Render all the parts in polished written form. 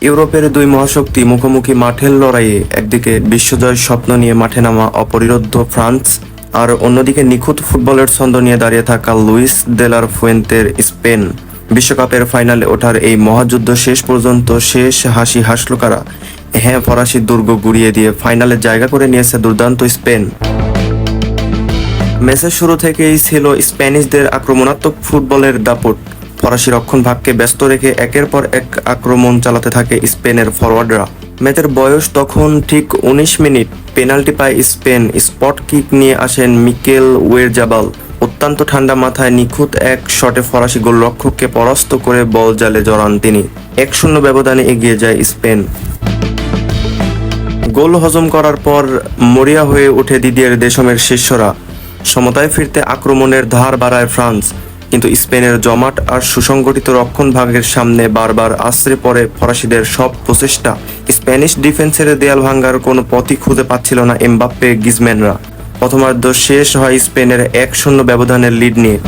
ইউরোপের দুই মহাশক্তি মুখোমুখি মাঠের লড়াইয়ে একদিকে বিশ্বজয়ের স্বপ্ন নিয়ে মাঠে নামা অপরিরুদ্ধ ফ্রান্স, আর অন্যদিকে নিখুঁত ফুটবলের ছন্দ নিয়ে দাঁড়িয়ে থাকা লুইস দেলার ফুয়েন্তের স্পেন। বিশ্বকাপের ফাইনালে ওঠার এই মহাযুদ্ধ শেষ পর্যন্ত শেষ হাসি হাসল কারা? হ্যাঁ, ফরাসি দুর্গ গুড়িয়ে দিয়ে ফাইনালে জায়গা করে নিয়েছে দুর্দান্ত স্পেন। ম্যাচের শুরু থেকেই ছিল স্প্যানিশদের আক্রমণাত্মক ফুটবলের দাপট। ফরাসি রক্ষণ ভাগকে ব্যস্ত রেখে একের পর এক আক্রমণ চালাতে থাকে স্পেনের ফরওয়ার্ডরা। ম্যাচের বয়স তখন ঠিক 19 মিনিট। পেনাল্টি পায় স্পেন। স্পট কিক নিয়ে আসেন মিকেল ওয়েরজাবাল। অত্যন্ত ঠান্ডা মাথায় নিখুঁত এক শটে ফরাসি গোলরক্ষককে পরাস্ত করে বল জালে জড়ান তিনি। 1-0 ব্যবধানে এগিয়ে যায় স্পেন। গোল হজম করার পর মরিয়া হয়ে ওঠে দিদিয়ের দেশমের শিষ্যরা। সমতায় ফিরতে আক্রমণের ধার বাড়ায় ফ্রান্স, কিন্তু স্পেনের জমাট আর সুসংগঠিত রক্ষণ ভাগের সামনে বারবার আছড়ে পড়ে ফরাসিদের সব প্রচেষ্টা। স্প্যানিশ ডিফেন্সের দেয়াল ভাঙার কোনো পথই খুঁজে পাচ্ছিল না এমবাপ্পে গ্রিজম্যানরা। প্রথমার্ধ শেষ হয় স্পেনের 1-0 ব্যবধানের লিড নিয়ে।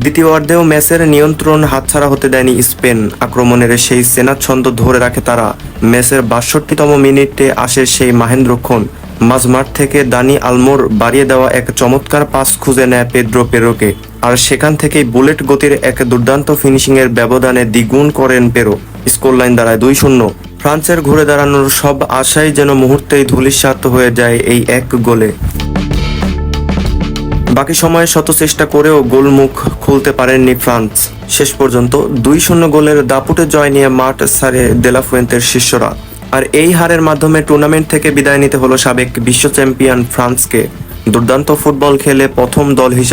দ্বিতীয়ার্ধেও ম্যাচের নিয়ন্ত্রণ হাতছাড়া হতে দেয়নি স্পেন। আক্রমণের সেই সেনা ছন্দ ধরে রাখে তারা। ম্যাচের 62তম মিনিটে আসে সেই মাহেন্দ্রক্ষণ। মাঝমাঠ থেকে দানি আলমোর বাড়িয়ে দেওয়া এক চমৎকার পাস খুঁজে নেয় পেদ্রো পেরোকে, আর সেখান থেকেই বুলেট গতির এক দুর্দান্ত ফিনিশিংয়ের ব্যবধানে দ্বিগুণ করেন পেরো। স্কোরলাইন দাঁড়ায় 2-0। ফ্রান্সের ঘুরে দাঁড়ানোর সব আশাই যেন মুহূর্তেই ধূলিসাৎ হয়ে যায় এই এক গোলে। বাকি সময়ে শত চেষ্টা করেও গোলমুখ খুলতে পারেননি ফ্রান্স। শেষ পর্যন্ত 2-0 গোলের দাপুটে জয় নিয়ে মাঠ ছাড়ে দেলা ফুয়েন্তের শিষ্যরা। আর এই হারের মাধ্যমে টুর্নামেন্ট থেকে বিদায় নিতে হলো সাবেক বিশ্ব চ্যাম্পিয়ন ফ্রান্সকে। দুর্দান্ত ফুটবল খেলে প্রথম দল হিসেবে